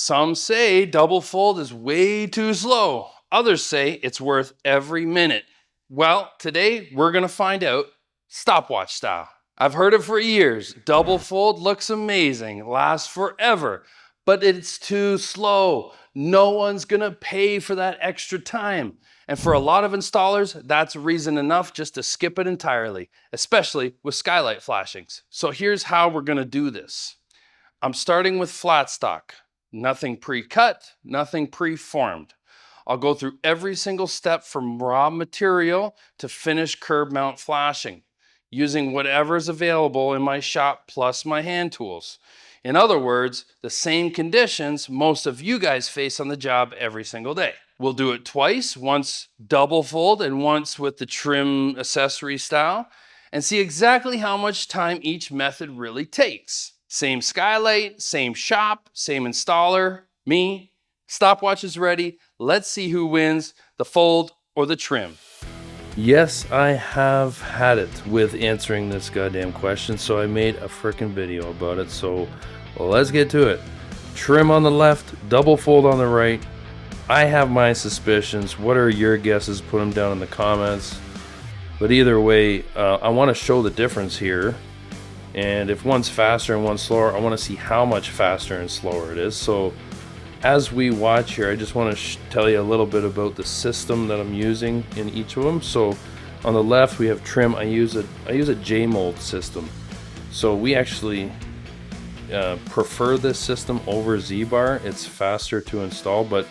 Some say double fold is way too slow. Others say it's worth every minute. Well, today we're going to find out stopwatch style. I've heard it for years. Double fold looks amazing, lasts forever, but it's too slow. No one's going to pay for that extra time. And for a lot of installers, that's reason enough just to skip it entirely, especially with skylight flashings. So here's how we're going to do this. I'm starting with flat stock. Nothing pre-cut, nothing pre-formed. I'll go through every single step from raw material to finished curb mount flashing, using whatever's available in my shop plus my hand tools. In other words, the same conditions most of you guys face on the job every single day. We'll do it twice, once double fold and once with the trim accessory style, and see exactly how much time each method really takes. Same skylight, same shop, same installer, me. Stopwatch is ready. Let's see who wins, the fold or the trim. Yes, I have had it with answering this goddamn question, so I made a freaking video about it. So let's get to it. Trim on the left, double fold on the right. I have my suspicions. What are your guesses? Put them down in the comments. But either way, I want to show the difference here. And if one's faster and one's slower, I want to see how much faster and slower it is. So as we watch here, I just want to tell you a little bit about the system that I'm using in each of them. So on the left we have trim. I use a J-mold system. So we actually prefer this system over Z-bar. It's faster to install, but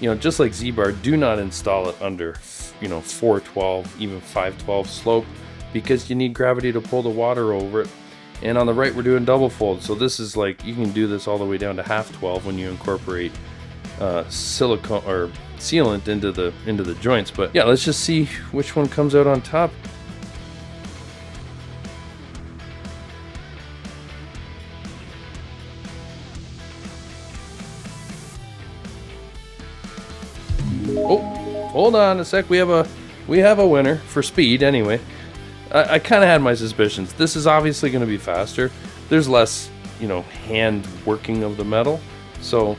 just like Z-bar, do not install it under 412, even 512 slope, because you need gravity to pull the water over it. And on the right, we're doing double fold. So this is like, you can do this all the way down to half 12 when you incorporate silicone or sealant into the joints. But yeah, let's just see which one comes out on top. Oh, hold on a sec. We have a winner for speed anyway. I kind of had my suspicions. This is obviously going to be faster. There's less, hand working of the metal. So,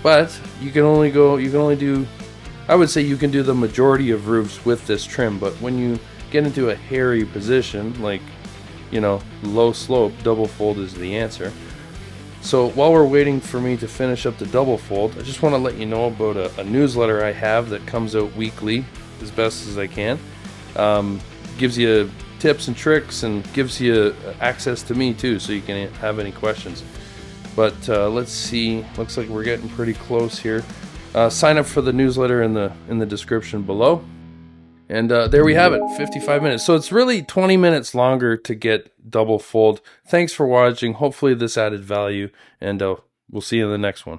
but you can only do, I would say you can do the majority of roofs with this trim. But when you get into a hairy position, like, low slope, double fold is the answer. So while we're waiting for me to finish up the double fold, I just want to let you know about a newsletter I have that comes out weekly as best as I can. Gives you tips and tricks and gives you access to me too, so you can have any questions. But let's see, looks like we're getting pretty close here. Sign up for the newsletter in the description below. And there we have it, 55 minutes. So it's really 20 minutes longer to get double fold. Thanks for watching. Hopefully this added value, and we'll see you in the next one.